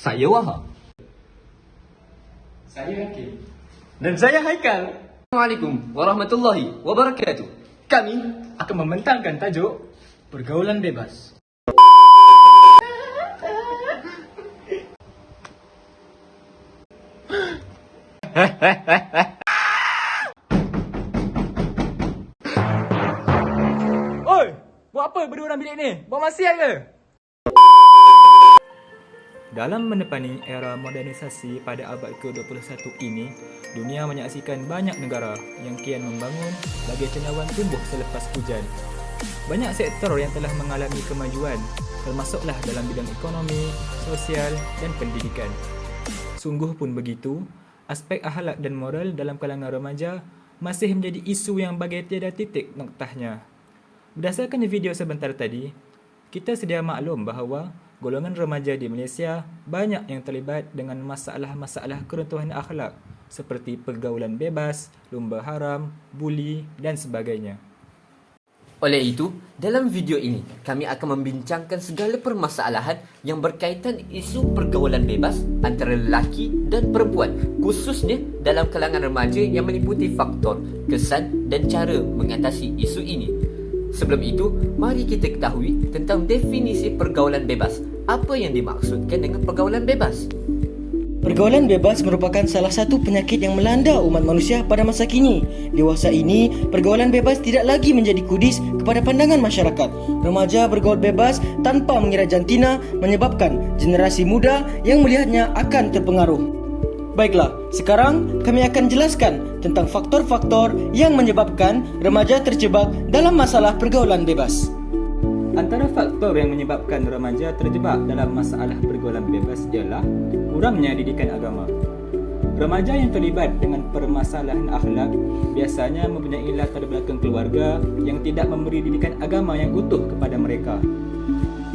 Saya Wahab. Saya Hakim. Dan saya Haikal. Assalamualaikum warahmatullahi wabarakatuh. Kami akan membentangkan tajuk pergaulan bebas. Oi, buat apa berdua dalam bilik ni? Buat maksiat ke? Dalam menepani era modernisasi pada abad ke-21 ini, dunia menyaksikan banyak negara yang kian membangun bagai cendawan tumbuh selepas hujan. Banyak sektor yang telah mengalami kemajuan, termasuklah dalam bidang ekonomi, sosial dan pendidikan. Sungguh pun begitu, aspek akhlak dan moral dalam kalangan remaja masih menjadi isu yang bagai tiada titik noktahnya. Berdasarkan video sebentar tadi, kita sedia maklum bahawa golongan remaja di Malaysia banyak yang terlibat dengan masalah-masalah keruntuhan akhlak seperti pergaulan bebas, lumba haram, buli dan sebagainya. Oleh itu, dalam video ini kami akan membincangkan segala permasalahan yang berkaitan isu pergaulan bebas antara lelaki dan perempuan, khususnya dalam kalangan remaja yang meliputi faktor, kesan dan cara mengatasi isu ini. Sebelum itu, mari kita ketahui tentang definisi pergaulan bebas. Apa yang dimaksudkan dengan pergaulan bebas? Pergaulan bebas merupakan salah satu penyakit yang melanda umat manusia pada masa kini. Dewasa ini, pergaulan bebas tidak lagi menjadi kudis kepada pandangan masyarakat. Remaja bergaul bebas tanpa mengira jantina menyebabkan generasi muda yang melihatnya akan terpengaruh. Baiklah, sekarang kami akan jelaskan tentang faktor-faktor yang menyebabkan remaja terjebak dalam masalah pergaulan bebas. Antara faktor yang menyebabkan remaja terjebak dalam masalah pergaulan bebas ialah kurangnya didikan agama. Remaja yang terlibat dengan permasalahan akhlak biasanya mempunyai latar belakang keluarga yang tidak memberi didikan agama yang utuh kepada mereka.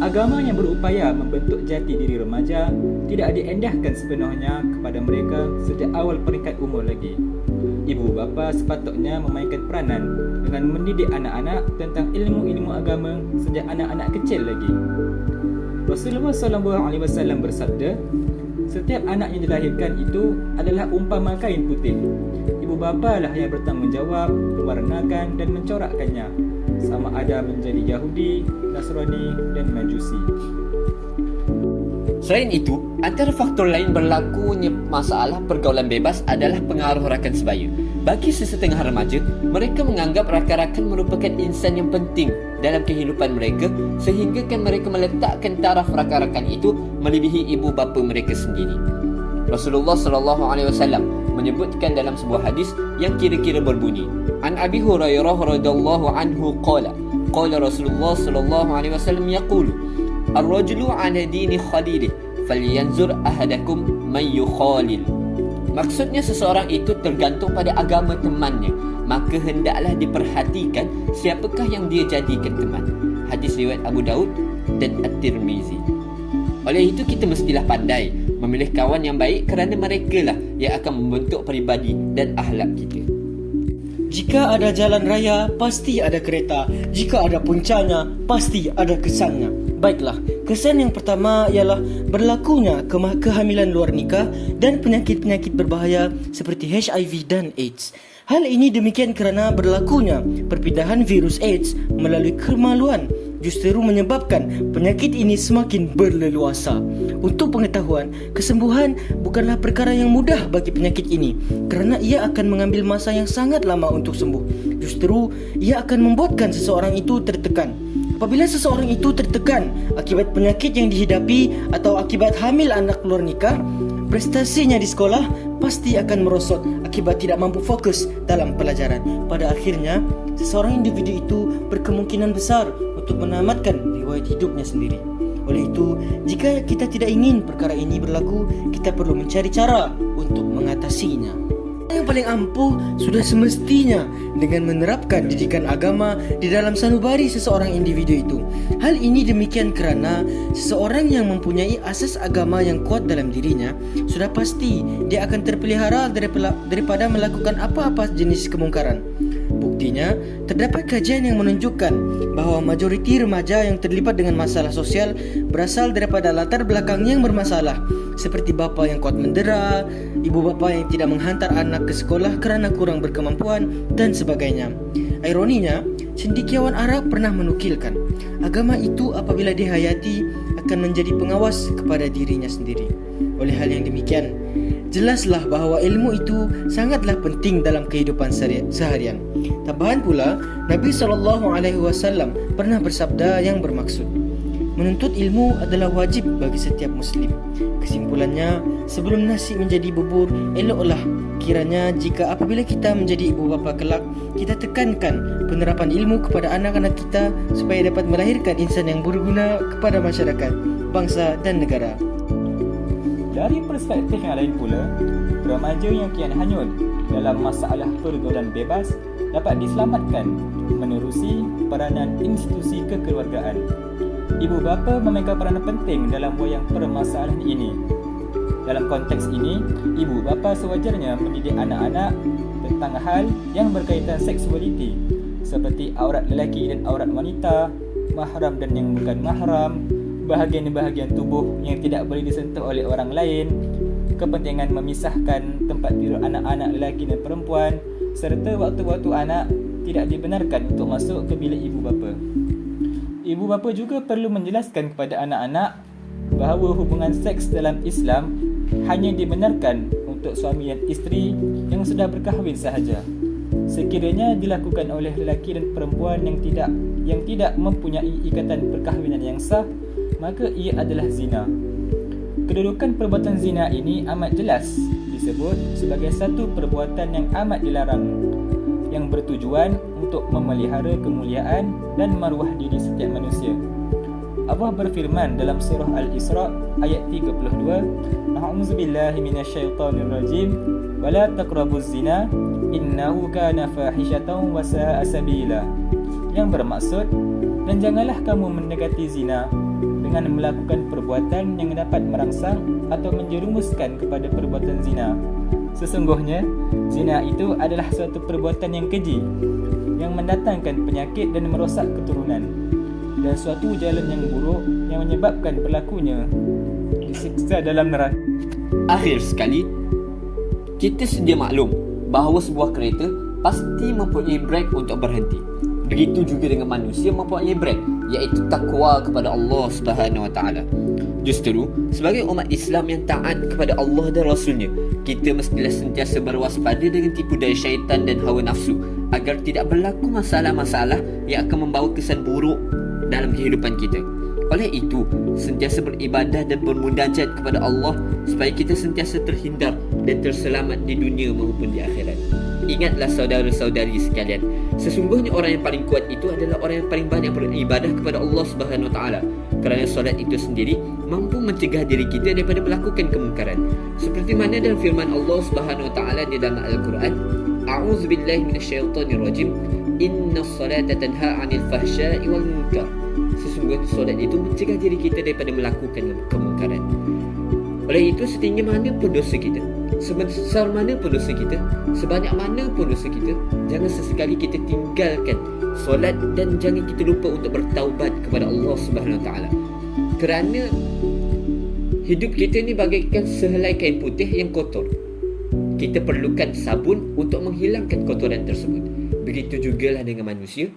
Agama yang berupaya membentuk jati diri remaja tidak diendahkan sepenuhnya kepada mereka sejak awal peringkat umur lagi. Ibu bapa sepatutnya memainkan peranan dengan mendidik anak-anak tentang ilmu-ilmu agama sejak anak-anak kecil lagi. Rasulullah SAW bersabda, setiap anak yang dilahirkan itu adalah umpama kain putih. Ibu bapa lah yang bertanggungjawab mewarnakan dan mencorakkannya, sama ada menjadi Yahudi, Nasrani dan Majusi. Selain itu, antara faktor lain berlakunya masalah pergaulan bebas adalah pengaruh rakan sebaya. Bagi sesetengah remaja, mereka menganggap rakan-rakan merupakan insan yang penting dalam kehidupan mereka sehinggakan mereka meletakkan taraf rakan-rakan itu melebihi ibu bapa mereka sendiri. Rasulullah SAW menyebutkan dalam sebuah hadis yang kira-kira berbunyi, An Abi Hurairah radhiyallahu anhu qala Rasulullah SAW yaqulu Ar-rajulu ala dini khalilih falyanzur ahadakum man yukhalil. Maksudnya seseorang itu tergantung pada agama temannya, maka hendaklah diperhatikan siapakah yang dia jadikan teman. Hadis riwayat Abu Daud dan At-Tirmizi. Oleh itu kita mestilah pandai memilih kawan yang baik kerana mereka lah yang akan membentuk peribadi dan akhlak kita. Jika ada jalan raya, pasti ada kereta. Jika ada puncanya, pasti ada kesannya. Baiklah, kesan yang pertama ialah berlakunya kehamilan luar nikah dan penyakit-penyakit berbahaya seperti HIV dan AIDS. Hal ini demikian kerana berlakunya perpindahan virus AIDS melalui kemaluan justru menyebabkan penyakit ini semakin berleluasa. Untuk pengetahuan, kesembuhan bukanlah perkara yang mudah bagi penyakit ini kerana ia akan mengambil masa yang sangat lama untuk sembuh. Justru, ia akan membuatkan seseorang itu tertekan. Apabila seseorang itu tertekan akibat penyakit yang dihidapi atau akibat hamil anak luar nikah, prestasinya di sekolah pasti akan merosot akibat tidak mampu fokus dalam pelajaran. Pada akhirnya, seseorang individu itu berkemungkinan besar untuk menamatkan riwayat hidupnya sendiri. Oleh itu, jika kita tidak ingin perkara ini berlaku, kita perlu mencari cara untuk mengatasinya. Yang paling ampuh sudah semestinya dengan menerapkan didikan agama di dalam sanubari seseorang individu itu. Hal ini demikian kerana seseorang yang mempunyai asas agama yang kuat dalam dirinya, sudah pasti dia akan terpelihara daripada melakukan apa-apa jenis kemungkaran. Buktinya, terdapat kajian yang menunjukkan bahawa majoriti remaja yang terlibat dengan masalah sosial berasal daripada latar belakang yang bermasalah, seperti bapa yang kuat mendera, ibu bapa yang tidak menghantar anak ke sekolah kerana kurang berkemampuan, dan sebagainya. Ironinya, cendekiawan Arab pernah menukilkan, agama itu apabila dihayati akan menjadi pengawas kepada dirinya sendiri. Oleh hal yang demikian, jelaslah bahawa ilmu itu sangatlah penting dalam kehidupan seharian. Tambahan pula, Nabi SAW pernah bersabda yang bermaksud, menuntut ilmu adalah wajib bagi setiap Muslim. Kesimpulannya, sebelum nasi menjadi bubur, eloklah kiranya jika apabila kita menjadi ibu bapa kelak, kita tekankan penerapan ilmu kepada anak-anak kita supaya dapat melahirkan insan yang berguna kepada masyarakat, bangsa dan negara. Dari perspektif yang lain pula, remaja yang kian hanyut dalam masalah pergaulan bebas dapat diselamatkan menerusi peranan institusi kekeluargaan. Ibu bapa memegang peranan penting dalam wayang permasalahan ini. Dalam konteks ini, ibu bapa sewajarnya mendidik anak-anak tentang hal yang berkaitan seksualiti seperti aurat lelaki dan aurat wanita, mahram dan yang bukan mahram, bahagian-bahagian tubuh yang tidak boleh disentuh oleh orang lain, kepentingan memisahkan tempat tidur anak-anak lelaki dan perempuan, serta waktu-waktu anak tidak dibenarkan untuk masuk ke bilik ibu bapa. Ibu bapa juga perlu menjelaskan kepada anak-anak bahawa hubungan seks dalam Islam hanya dibenarkan untuk suami dan isteri yang sudah berkahwin sahaja. Sekiranya dilakukan oleh lelaki dan perempuan yang tidak mempunyai ikatan perkahwinan yang sah, maka ia adalah zina. Kedudukan perbuatan zina ini amat jelas disebut sebagai satu perbuatan yang amat dilarang, yang bertujuan untuk memelihara kemuliaan dan maruah diri setiap manusia. Allah berfirman dalam surah Al-Isra ayat 32, A'udzubillahi minasyaitonirrajim, wala taqrabuz zina innahu kana fahishatan wa sa'a sabila. Yang bermaksud, dan janganlah kamu mendekati zina dengan melakukan perbuatan yang dapat merangsang atau menjerumuskan kepada perbuatan zina. Sesungguhnya, zina itu adalah suatu perbuatan yang keji, yang mendatangkan penyakit dan merosak keturunan, dan suatu jalan yang buruk yang menyebabkan pelakunya disiksa dalam neraka. Akhir sekali, kita sedia maklum bahawa sebuah kereta pasti mempunyai brek untuk berhenti. Begitu juga dengan manusia mempunyai brek, iaitu takwa kepada Allah Subhanahu Wa Taala. Justru, sebagai umat Islam yang taat kepada Allah dan Rasulnya, kita mestilah sentiasa berwaspada dengan tipu daya syaitan dan hawa nafsu agar tidak berlaku masalah-masalah yang akan membawa kesan buruk dalam kehidupan kita. Oleh itu, sentiasa beribadah dan bermunajat kepada Allah supaya kita sentiasa terhindar dan terselamat di dunia maupun di akhirat. Ingatlah saudara-saudari sekalian, sesungguhnya orang yang paling kuat itu adalah orang yang paling banyak beribadah kepada Allah Subhanahu Wa Taala, kerana solat itu sendiri mampu mencegah diri kita daripada melakukan kemungkaran. Seperti mana dalam firman Allah Subhanahu Wa Taala di dalam Al-Quran, A'udzubillahi minasyaitonirrajim, Innas salata tanha 'anil fahsya'i wal munkar. Sesungguhnya solat itu mencegah diri kita daripada melakukan kemungkaran. Oleh itu, setinggi mana pun dosa kita, sebesar mana pun dosa kita, sebanyak mana pun dosa kita, jangan sesekali kita tinggalkan solat dan jangan kita lupa untuk bertaubat kepada Allah Subhanahu Wa Taala. Kerana hidup kita ni bagaikan sehelai kain putih yang kotor. Kita perlukan sabun untuk menghilangkan kotoran tersebut. Begitu jugalah dengan manusia.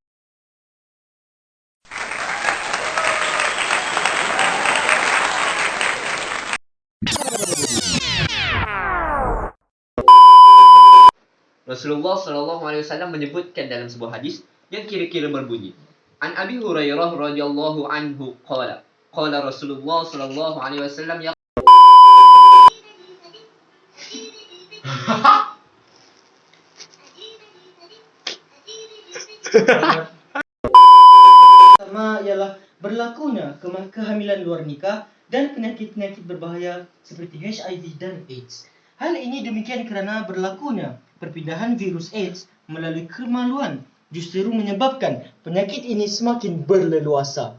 Rasulullah SAW menyebutkan dalam sebuah hadis yang kira-kira berbunyi, An Abi Hurairah radhiyallahu anhu qala Rasulullah SAW ya Pertama ialah berlakunya kehamilan luar nikah dan penyakit-penyakit berbahaya seperti HIV dan AIDS. Hal ini demikian kerana berlakunya perpindahan virus AIDS melalui kemaluan justru menyebabkan penyakit ini semakin berleluasa.